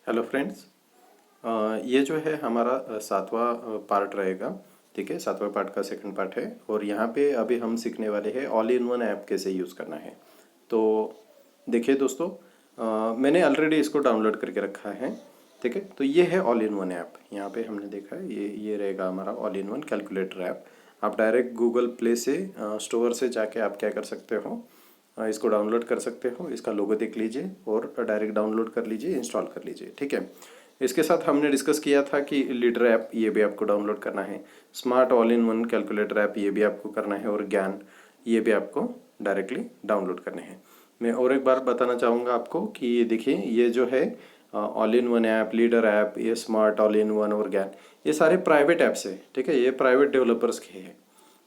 Hello friends. ये जो है हमारा सातवां पार्ट रहेगा। ठीक है, सातवां पार्ट का सेकंड पार्ट है और यहाँ पे अभी हम सीखने वाले हैं ऑल इन वन ऐप कैसे यूज़ करना है। तो देखिए दोस्तों, मैंने ऑलरेडी इसको डाउनलोड करके रखा है। ठीक है, तो ये है ऑल इन वन ऐप। यहाँ पे हमने देखा है ये रहेगा हमारा all in one calculator app. आप डायरेक्ट गूगल प्ले से स्टोर से जाके आप क्या कर सकते हो, इसको डाउनलोड कर सकते हो। इसका लोगो देख लीजिए और डायरेक्ट डाउनलोड कर लीजिए, इंस्टॉल कर लीजिए। ठीक है, इसके साथ हमने डिस्कस किया था कि लीडर ऐप ये भी आपको डाउनलोड करना है, smart all in one calculator app ये भी आपको करना है और ज्ञान ये भी आपको डायरेक्टली डाउनलोड करने हैं। मैं और एक बार बताना चाहूँगा आपको कि ये देखिए, ये जो है all in one app, leader app, ये स्मार्ट ऑल इन वन और ज्ञान, ये सारे प्राइवेट ऐप्स है। ठीक है, ये प्राइवेट डेवलपर्स के हैं।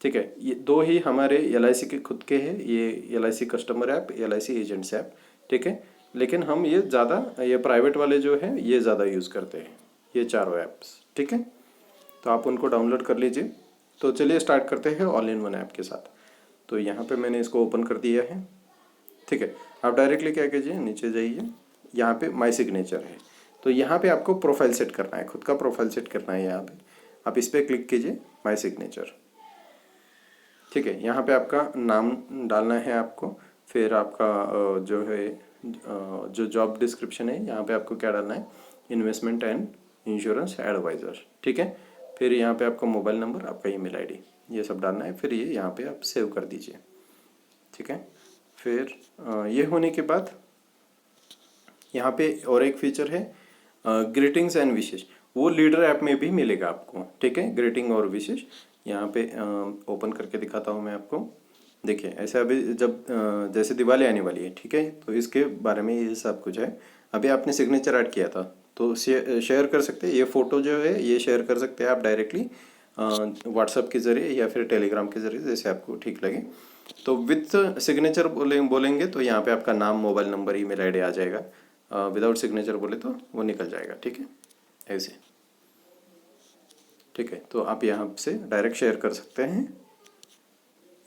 ठीक है, ये दो ही हमारे LIC के खुद के हैं, ये LIC customer app, LIC agents app. ठीक है, लेकिन हम ये ज़्यादा, ये प्राइवेट वाले जो है ये ज़्यादा यूज़ करते हैं, ये चारों ऐप्स। ठीक है, तो आप उनको डाउनलोड कर लीजिए। तो चलिए स्टार्ट करते हैं ऑल इन वन ऐप के साथ। तो यहाँ पे मैंने इसको ओपन कर दिया है। ठीक है, आप डायरेक्टली क्या कीजिए, नीचे जाइए, यहाँ पे माई सिग्नेचर है। तो यहाँ पे आपको प्रोफाइल सेट करना है, खुद का प्रोफाइल सेट करना है। यहाँ पे आप इस पर क्लिक कीजिए, माई सिग्नेचर। ठीक है, यहाँ पे आपका नाम डालना है आपको, फिर आपका जो है जो जॉब डिस्क्रिप्शन है, यहाँ पे आपको क्या डालना है, इन्वेस्टमेंट एंड इंश्योरेंस एडवाइज़र। ठीक है, फिर यहाँ पे आपका मोबाइल नंबर, आपका ईमेल आईडी, ये सब डालना है। फिर ये यहाँ पे आप सेव कर दीजिए। ठीक है, फिर ये होने के बाद यहाँ पे और एक फीचर है ग्रीटिंग्स एंड विशेष, वो लीडर ऐप में भी मिलेगा आपको। ठीक है, ग्रीटिंग और विशेष यहाँ पे ओपन करके दिखाता हूँ मैं आपको। देखिए, ऐसे अभी जब जैसे दिवाली आने वाली है, ठीक है, तो इसके बारे में ये सब कुछ है। अभी आपने सिग्नेचर ऐड किया था तो शेयर कर सकते हैं। ये फ़ोटो जो है ये शेयर कर सकते हैं आप डायरेक्टली व्हाट्सएप के ज़रिए या फिर टेलीग्राम के ज़रिए, जैसे आपको ठीक लगे। तो विथ सिग्नेचर बोलेंगे तो यहाँ पे आपका नाम, मोबाइल नंबर, ईमेल आईडी आ जाएगा। विदाउट सिग्नेचर बोले तो वो निकल जाएगा। ठीक है, ऐसे। ठीक है, तो आप यहाँ से डायरेक्ट शेयर कर सकते हैं।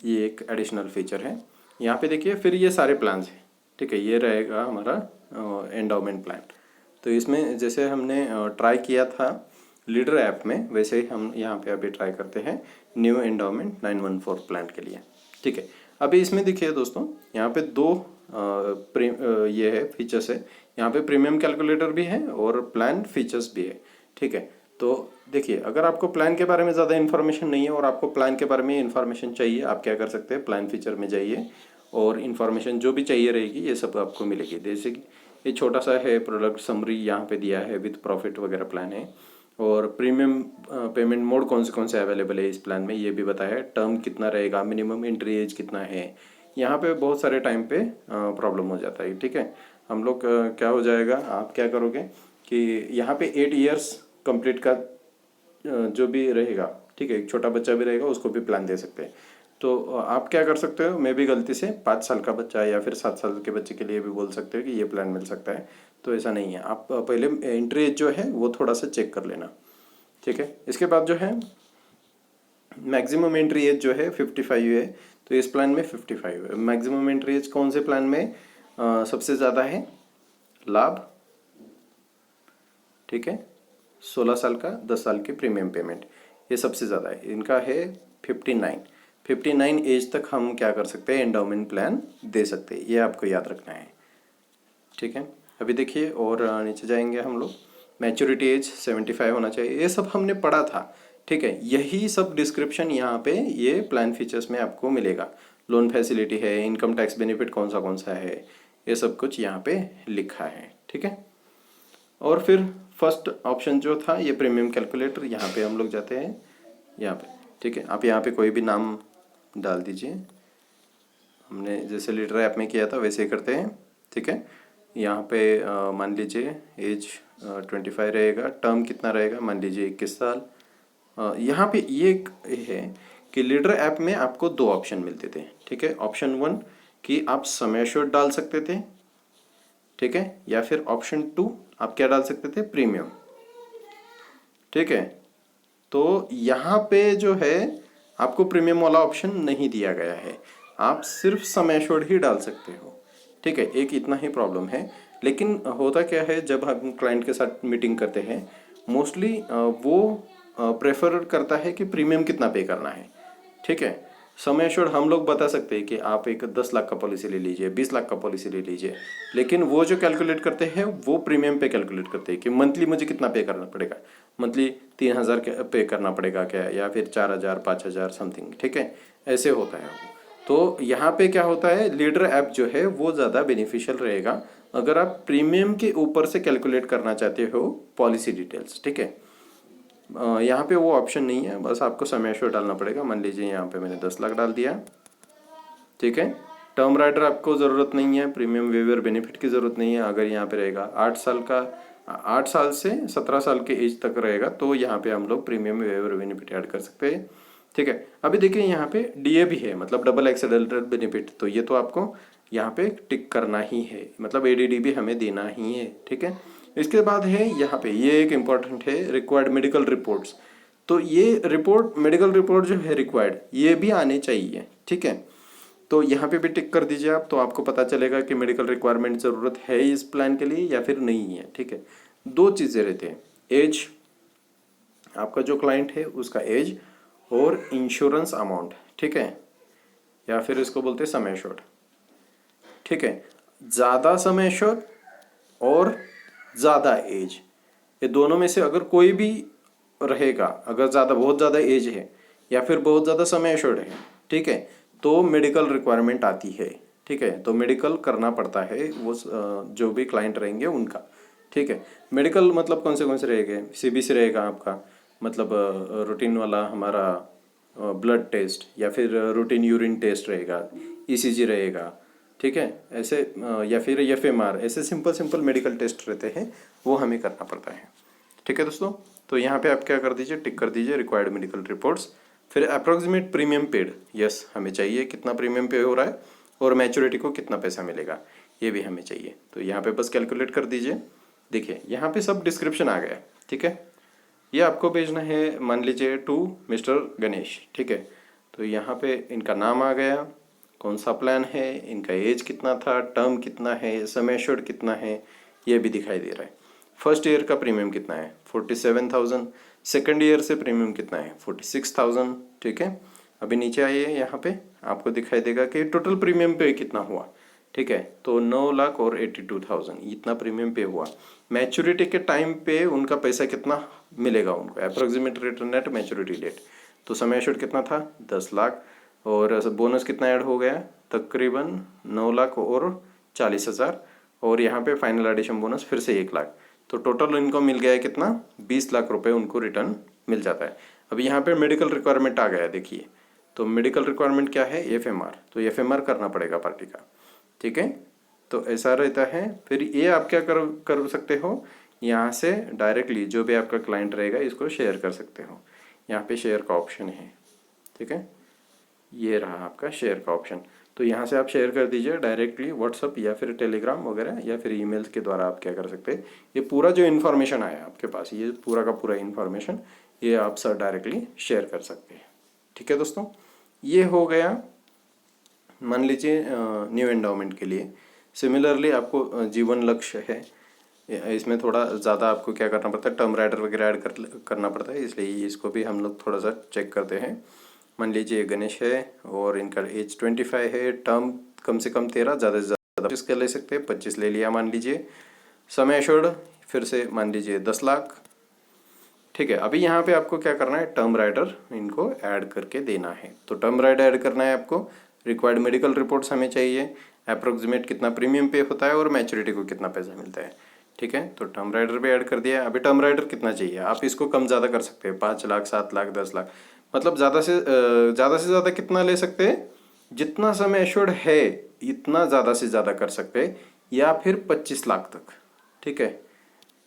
ये एक एडिशनल फीचर है। यहाँ पे देखिए, फिर ये सारे प्लान्स हैं। ठीक है, ये रहेगा हमारा एंडोमेंट प्लान। तो इसमें जैसे हमने ट्राई किया था लीडर ऐप में, वैसे ही हम यहाँ पे अभी ट्राई करते हैं न्यू एंडोमेंट 914 प्लान के लिए। ठीक है, अभी इसमें देखिए दोस्तों, यहाँ पे दो ये है फीचर्स है। यहाँ पे प्रीमियम कैलकुलेटर भी है और प्लान फीचर्स भी है। ठीक है, तो देखिए, अगर आपको प्लान के बारे में ज़्यादा इन्फॉर्मेशन नहीं है और आपको प्लान के बारे में इन्फॉर्मेशन चाहिए, आप क्या कर सकते हैं, प्लान फीचर में जाइए और इन्फॉर्मेशन जो भी चाहिए रहेगी ये सब आपको मिलेगी। जैसे कि ये छोटा सा है, प्रोडक्ट समरी यहाँ पे दिया है, विथ प्रॉफिट वगैरह प्लान है, और प्रीमियम पेमेंट मोड कौन से अवेलेबल है इस प्लान में ये भी बताया है। टर्म कितना रहेगा, मिनिमम एंट्री एज कितना है। यहाँ पे बहुत सारे टाइम पे प्रॉब्लम हो जाता है। ठीक है, हम लोग क्या हो जाएगा, आप क्या करोगे कि यहाँ पे 8 ईयर्स कंप्लीट का जो भी रहेगा, ठीक है, एक छोटा बच्चा भी रहेगा उसको भी प्लान दे सकते हैं। तो आप क्या कर सकते हो, मैं भी गलती से 5 साल का बच्चा या फिर 7 साल के बच्चे के लिए भी बोल सकते हो कि ये प्लान मिल सकता है। तो ऐसा नहीं है, आप पहले एंट्री एज जो है वो थोड़ा सा चेक कर लेना। ठीक है, इसके बाद जो है मैक्सिमम एंट्री एज जो है 55 है, तो इस प्लान में 55 है। मैक्सिमम एंट्री एज कौन से प्लान में सबसे ज़्यादा है, लाभ। ठीक है, 16 साल का 10 साल की प्रीमियम पेमेंट, ये सबसे ज़्यादा है। इनका है 59 एज तक हम क्या कर सकते हैं, एंडोमेंट प्लान दे सकते हैं। ये आपको याद रखना है। ठीक है, अभी देखिए और नीचे जाएंगे हम लोग, मैच्योरिटी एज 75 होना चाहिए, ये सब हमने पढ़ा था। ठीक है, यही सब डिस्क्रिप्शन यहाँ पे ये प्लान फीचर्स में आपको मिलेगा। लोन फैसिलिटी है, इनकम टैक्स बेनिफिट कौन सा है, ये सब कुछ यहाँ पे लिखा है। ठीक है, और फिर फर्स्ट ऑप्शन जो था ये प्रीमियम कैलकुलेटर, यहाँ पे हम लोग जाते हैं यहाँ पे। ठीक है, आप यहाँ पे कोई भी नाम डाल दीजिए, हमने जैसे लीडर ऐप में किया था वैसे ही करते हैं। ठीक है, यहाँ पे मान लीजिए एज 25 रहेगा, टर्म कितना रहेगा, मान लीजिए 21 साल। यहाँ पे ये एक है कि लीडर ऐप में आपको दो ऑप्शन मिलते थे। ठीक है, ऑप्शन 1 कि आप समय शोट डाल सकते थे, ठीक है, या फिर ऑप्शन 2 आप क्या डाल सकते थे, प्रीमियम। ठीक है, तो यहाँ पे जो है आपको प्रीमियम वाला ऑप्शन नहीं दिया गया है, आप सिर्फ समय शोट ही डाल सकते हो। ठीक है, एक इतना ही प्रॉब्लम है। लेकिन होता क्या है, जब हम क्लाइंट के साथ मीटिंग करते हैं मोस्टली वो प्रेफर करता है कि प्रीमियम कितना पे करना है। ठीक है, सम एश्योर्ड हम लोग बता सकते हैं कि आप एक 10 लाख का पॉलिसी ले लीजिए, 20 लाख का पॉलिसी ले लीजिए, लेकिन वो जो कैलकुलेट करते हैं वो प्रीमियम पे कैलकुलेट करते हैं कि मंथली मुझे कितना पे करना पड़ेगा, मंथली 3,000 पे करना पड़ेगा क्या, या फिर 4,000 5,000 समथिंग। ठीक है, ऐसे होता है वो। तो यहाँ पे क्या होता है, लीडर ऐप जो है वो ज़्यादा बेनिफिशियल रहेगा अगर आप प्रीमियम के ऊपर से कैलकुलेट करना चाहते हो पॉलिसी डिटेल्स। ठीक है, यहाँ पे वो ऑप्शन नहीं है, बस आपको सम एश्योर्ड डालना पड़ेगा। मान लीजिए यहाँ पे मैंने 10 लाख डाल दिया। ठीक है, टर्म राइडर आपको ज़रूरत नहीं है, प्रीमियम वेवर बेनिफिट की ज़रूरत नहीं है। अगर यहाँ पे रहेगा 8 साल से 17 साल के एज तक रहेगा तो यहाँ पे हम लोग प्रीमियम वेवर बेनिफिट ऐड कर सकते हैं। ठीक है, अभी देखिए यहाँ पे डीए भी है, मतलब डबल एक्सीडेंटल बेनिफिट, तो ये तो आपको यहाँ पे टिक करना ही है, मतलब एडीडी भी हमें देना ही है। ठीक है, इसके बाद है यहाँ पे ये एक इम्पॉर्टेंट है, रिक्वायर्ड मेडिकल रिपोर्ट्स। तो ये रिपोर्ट, मेडिकल रिपोर्ट जो है रिक्वायर्ड, ये भी आने चाहिए। ठीक है, तो यहाँ पे भी टिक कर दीजिए आप, तो आपको पता चलेगा कि मेडिकल रिक्वायरमेंट ज़रूरत है इस प्लान के लिए या फिर नहीं है। ठीक है, दो चीज़ें रहते हैं, एज, आपका जो क्लाइंट है उसका एज, और इंश्योरेंस अमाउंट। ठीक है, या फिर इसको बोलते हैं सम एश्योर्ड। ठीक है, ज़्यादा सम एश्योर्ड और ज़्यादा एज, ये दोनों में से अगर कोई भी रहेगा, अगर ज़्यादा, बहुत ज़्यादा एज है या फिर बहुत ज़्यादा सम एश्योर्ड है, ठीक है, तो मेडिकल रिक्वायरमेंट आती है। ठीक है, तो मेडिकल करना पड़ता है वो जो भी क्लाइंट रहेंगे उनका। ठीक है, मेडिकल मतलब कौन से रहेंगे, सीबीसी रहेगा आपका, मतलब रूटीन वाला हमारा ब्लड टेस्ट, या फिर रूटीन यूरिन टेस्ट रहेगा, ईसीजी रहेगा। ठीक है, ऐसे या फिर एफएमआर, ऐसे सिंपल मेडिकल टेस्ट रहते हैं, वो हमें करना पड़ता है। ठीक है दोस्तों, तो यहाँ पे आप क्या कर दीजिए, टिक कर दीजिए रिक्वायर्ड मेडिकल रिपोर्ट्स। फिर अप्रोक्सीमेट प्रीमियम पेड, यस हमें चाहिए कितना प्रीमियम पे हो रहा है और मैच्योरिटी को कितना पैसा मिलेगा, ये भी हमें चाहिए। तो यहाँ पे बस कैलकुलेट कर दीजिए। देखिए यहाँ पे सब डिस्क्रिप्शन आ गया है। ठीक है, ये आपको भेजना है, मान लीजिए टू मिस्टर गणेश। ठीक है, तो यहाँ पे इनका नाम आ गया, कौन सा प्लान है, इनका एज कितना था, टर्म कितना है, सम एश्योर्ड कितना है, ये भी दिखाई दे रहा है। फर्स्ट ईयर का प्रीमियम कितना है, 47,000। सेकंड ईयर से प्रीमियम कितना है, 46,000। ठीक है, अभी नीचे आइए, यहाँ पे आपको दिखाई देगा कि टोटल प्रीमियम पे कितना हुआ। ठीक है, तो 9 लाख और 82,000 इतना प्रीमियम पे हुआ। मैच्योरिटी के टाइम पे उनका पैसा कितना मिलेगा उनको, approximate return net maturity date, तो सम एश्योर्ड कितना था 10 लाख, और बोनस कितना ऐड हो गया, तकरीबन 9 लाख और 40,000, और यहाँ पे फाइनल एडिशन बोनस फिर से 1 लाख, तो टोटल इनको मिल गया है कितना, 20 लाख रुपए उनको रिटर्न मिल जाता है। अब यहाँ पे मेडिकल रिक्वायरमेंट आ गया, देखिए, तो मेडिकल रिक्वायरमेंट क्या है, एफएमआर, तो एफएमआर करना पड़ेगा पार्टी का। ठीक है, तो ऐसा रहता है। फिर ये आप क्या कर सकते हो, यहाँ से डायरेक्टली जो भी आपका क्लाइंट रहेगा इसको शेयर कर सकते हो, यहाँ पे शेयर का ऑप्शन है। ठीक है, ये रहा आपका शेयर का ऑप्शन, तो यहाँ से आप शेयर कर दीजिए डायरेक्टली व्हाट्सअप या फिर टेलीग्राम वगैरह, या फिर ईमेल्स के द्वारा आप क्या कर सकते हैं, ये पूरा जो इन्फॉर्मेशन आया आपके पास, ये पूरा का पूरा इन्फॉर्मेशन ये आप सर डायरेक्टली शेयर कर सकते हैं। ठीक है दोस्तों, ये हो गया मान लीजिए न्यू एंडाउमेंट के लिए। सिमिलरली आपको जीवन लक्ष्य है, इसमें थोड़ा ज़्यादा आपको क्या करना पड़ता है, टर्म राइडर वगैरह ऐड करना पड़ता है, इसलिए इसको भी हम लोग थोड़ा सा चेक करते हैं। मान लीजिए गणेश है और इनका एज 25 है, टर्म कम से कम 13, ज़्यादा से ज़्यादा 25 का ले सकते हैं, 25 ले लिया मान लीजिए। सम एश्योर्ड फिर से मान लीजिए 10 लाख। ठीक है, अभी यहाँ पे आपको क्या करना है, टर्म राइडर इनको ऐड करके देना है, तो टर्म राइडर ऐड करना है आपको। रिक्वायर्ड मेडिकल रिपोर्ट्स हमें चाहिए, अप्रोक्सीमेट कितना प्रीमियम पे होता है और मैच्योरिटी को कितना पैसा मिलता है। ठीक है, तो टर्म राइडर भी ऐड कर दिया। अभी टर्म राइडर कितना चाहिए, आप इसको कम ज़्यादा कर सकते हैं, 5 लाख 7 लाख 10 लाख, मतलब ज़्यादा से ज़्यादा कितना ले सकते हैं, जितना सम एश्योर्ड है इतना ज़्यादा से ज़्यादा कर सकते हैं, या फिर 25 लाख तक। ठीक है,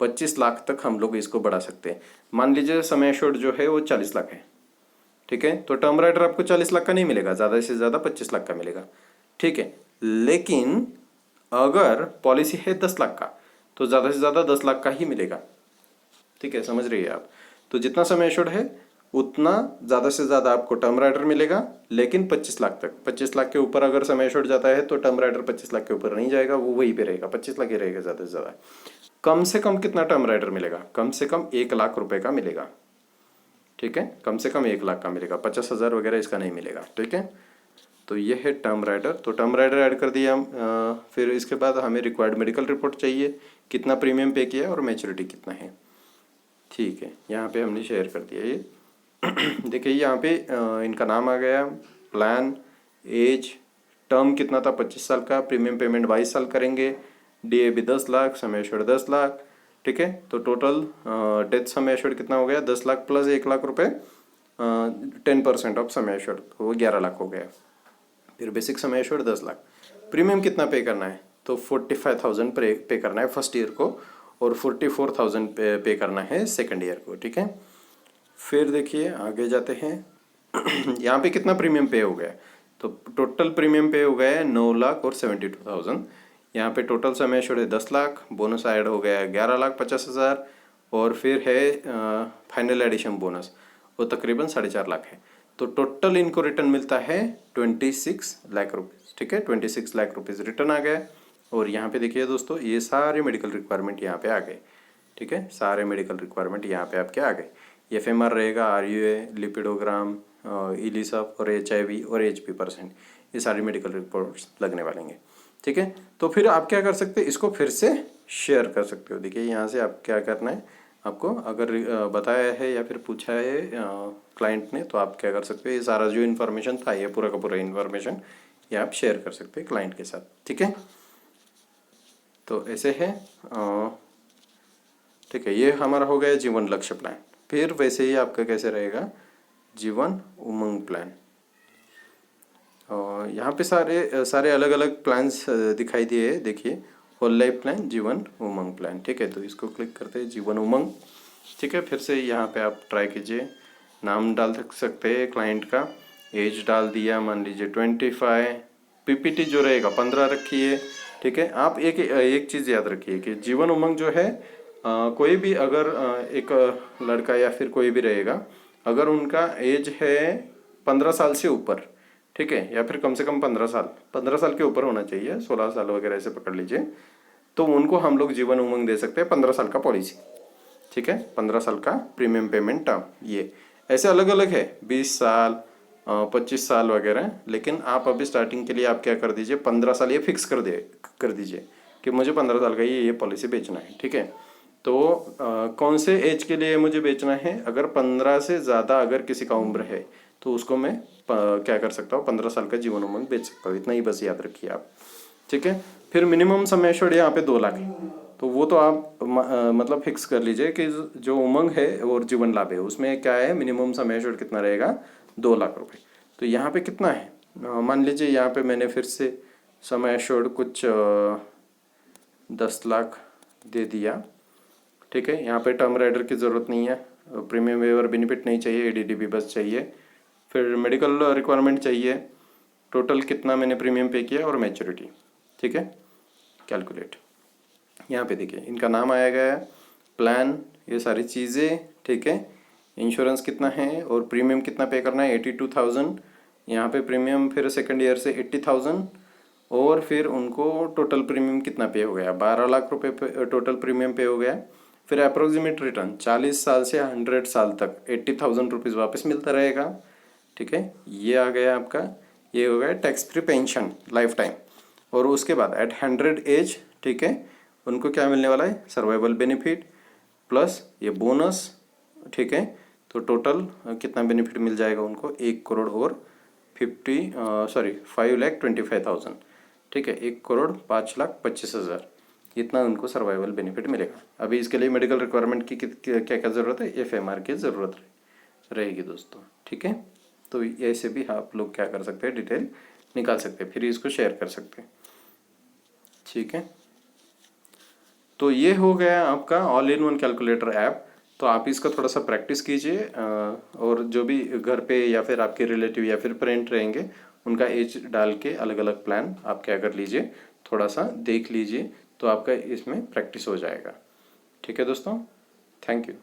25 लाख तक हम लोग इसको बढ़ा सकते हैं। मान लीजिए सम एश्योर्ड जो है वो 40 लाख है। ठीक है, तो टर्म राइडर आपको 40 लाख का नहीं मिलेगा, ज़्यादा से ज़्यादा 25 लाख का मिलेगा। ठीक है, लेकिन अगर पॉलिसी है 10 लाख का तो ज़्यादा से ज़्यादा 10 लाख का ही मिलेगा। ठीक है, समझ रही है आप, तो जितना सम एश्योर्ड है उतना ज़्यादा से ज़्यादा आपको टर्म राइडर मिलेगा, लेकिन 25 लाख तक। 25 लाख के ऊपर अगर सम एश्योर्ड जाता है तो टर्म राइडर 25 लाख के ऊपर नहीं जाएगा, वो वहीं पे रहेगा, 25 लाख ही रहेगा ज़्यादा से ज़्यादा। कम से कम कितना टर्म राइडर मिलेगा? कम से कम 1 लाख रुपए का मिलेगा, ठीक है, कम से कम 1 लाख का मिलेगा, 50,000 वगैरह इसका नहीं मिलेगा, ठीक है। तो ये है टर्म राइडर। तो टर्म राइडर ऐड कर दिया हम। फिर इसके बाद हमें रिक्वायर्ड मेडिकल रिपोर्ट चाहिए, कितना प्रीमियम पे किया और मैच्योरिटी कितना है, ठीक है, यहाँ पे हमने शेयर कर दिया ये। देखिए यहाँ पे इनका नाम आ गया, प्लान, एज, टर्म कितना था 25 साल का, प्रीमियम पेमेंट 22 साल करेंगे, DAB 10 lakh, sum assured 10 lakh, ठीक है। तो टोटल डेथ सम एश्योर्ड कितना हो गया? 10 लाख प्लस 1 लाख रुपए, 10% ऑफ सम एश्योर्ड, वो 11 लाख हो गया। फिर basic sum assured 10 lakh. Premium कितना पे करना है? तो 45,000 पे करना है फर्स्ट ईयर को, और 44,000 पे करना है सेकंड ईयर को, ठीक है। फिर देखिए आगे जाते हैं। यहाँ पे कितना प्रीमियम पे हो गया? तो टोटल प्रीमियम पे हो गया है 9 लाख और 72,000। यहाँ पे टोटल सम एश्योर्ड है 10 लाख, बोनस ऐड हो गया है 11,50,000, और फिर है फाइनल एडिशन बोनस, वो तकरीबन 4.5 लाख है। तो टोटल इनको रिटर्न मिलता है 26 लाख रुपीज़, ठीक है, 26 लाख रुपीज़ रिटर्न आ गया। और यहाँ पे देखिए दोस्तों, ये सारे मेडिकल रिक्वायरमेंट यहाँ पे आ गए, ठीक है, सारे मेडिकल रिक्वायरमेंट यहाँ पे आपके आ गए। FMR रहेगा, RUA, लिपिडोग्राम, इलिसफ और HIV और HP%, ये सारी मेडिकल रिपोर्ट्स लगने वालेंगे, ठीक है। तो फिर आप क्या कर सकते हैं, इसको फिर से शेयर कर सकते हो। देखिए यहाँ से आप क्या करना है, आपको अगर बताया है या फिर पूछा है क्लाइंट ने, तो आप क्या कर सकते हो, ये सारा जो इन्फॉर्मेशन था, ये पूरा का पूरा इन्फॉर्मेशन ये आप शेयर कर सकते हैं क्लाइंट के साथ, ठीक है। तो ऐसे है, ठीक है, ये हमारा हो गया जीवन लक्ष्य प्लान। फिर वैसे ही आपका कैसे रहेगा, जीवन उमंग प्लान। यहाँ पे सारे अलग अलग प्लान्स दिखाई दिए, देखिए, whole life plan, Jeevan Umang plan, ठीक है। तो इसको क्लिक करते हैं, जीवन उमंग, ठीक है। फिर से यहाँ पे आप ट्राई कीजिए, नाम डाल सकते हैं क्लाइंट का, एज डाल दिया, मान लीजिए 25, PPT जो रहेगा 15 रखिए, ठीक है। आप एक चीज़ याद रखिए कि जीवन उमंग जो है, कोई भी अगर एक लड़का या फिर कोई भी रहेगा, अगर उनका एज है 15 साल से ऊपर, ठीक है, या फिर कम से कम 15 साल के ऊपर होना चाहिए, 16 साल वगैरह ऐसे पकड़ लीजिए, तो उनको हम लोग जीवन उमंग दे सकते हैं 15 साल का पॉलिसी, ठीक है, 15 साल का प्रीमियम पेमेंट टर्म। ये ऐसे अलग अलग है, 20 साल, 25 साल वगैरह, लेकिन आप अभी स्टार्टिंग के लिए आप क्या कर दीजिए, 15 साल ये फिक्स कर दीजिए कि मुझे 15 साल का ये पॉलिसी बेचना है, ठीक है। तो कौन से एज के लिए मुझे बेचना है, अगर 15 से ज़्यादा अगर किसी का उम्र है तो उसको मैं क्या कर सकता हूँ, 15 साल का जीवन उमंग बेच सकता हूँ, इतना ही बस याद रखिए आप, ठीक है। फिर मिनिमम सम एश्योर्ड यहाँ पे 2 लाख है, तो वो तो आप मतलब फिक्स कर लीजिए कि जो उमंग है और जीवन लाभ है उसमें क्या है, मिनिमम सम एश्योर्ड कितना रहेगा, 2 लाख रुपए। तो यहाँ पे कितना है, मान लीजिए यहाँ पे मैंने फिर से सम एश्योर्ड कुछ 10 लाख दे दिया, ठीक है। यहाँ पे टर्म राइडर की ज़रूरत नहीं है, प्रीमियम वेवर बेनिफिट नहीं चाहिए, ADDB बस चाहिए। फिर मेडिकल रिक्वायरमेंट चाहिए, टोटल कितना मैंने प्रीमियम पे किया और मैच्योरिटी, ठीक है, कैलकुलेट। यहाँ पे देखिए इनका नाम आया गया है, प्लान, ये सारी चीज़ें, ठीक है। इंश्योरेंस कितना है और प्रीमियम कितना पे करना है, 82,000। यहाँ पे प्रीमियम फिर सेकंड ईयर से 80,000, और फिर उनको टोटल प्रीमियम कितना पे हो गया, 12 लाख रुपए टोटल प्रीमियम पे हो गया। फिर अप्रोक्सीमेट रिटर्न 40 साल से 100 साल तक 80,000 रुपीज़ वापस मिलता रहेगा, ठीक है। ये आ गया आपका, ये हो गया tax free pension life time. और उसके बाद एट 100 एज, ठीक है, उनको क्या मिलने वाला है, सर्वाइवल बेनिफिट प्लस ये बोनस, ठीक है। तो टोटल कितना बेनिफिट मिल जाएगा उनको, 1 करोड़ और 5,25,000, ठीक है, 1,05,25,000, इतना उनको सर्वाइवल बेनिफिट मिलेगा। अभी इसके लिए मेडिकल रिक्वायरमेंट की क्या क्या ज़रूरत है, FMR की ज़रूरत रहेगी दोस्तों, ठीक है। तो ऐसे भी आप लोग क्या कर सकते हैं, डिटेल निकाल सकते हैं, फिर इसको शेयर कर सकते हैं, ठीक है। तो ये हो गया आपका all in one calculator app. तो आप इसका थोड़ा सा प्रैक्टिस कीजिए, और जो भी घर पे या फिर आपके रिलेटिव या फिर फ्रेंड रहेंगे उनका एज डाल के अलग अलग प्लान आप क्या कर लीजिए, थोड़ा सा देख लीजिए, तो आपका इसमें प्रैक्टिस हो जाएगा, ठीक है दोस्तों। Thank you.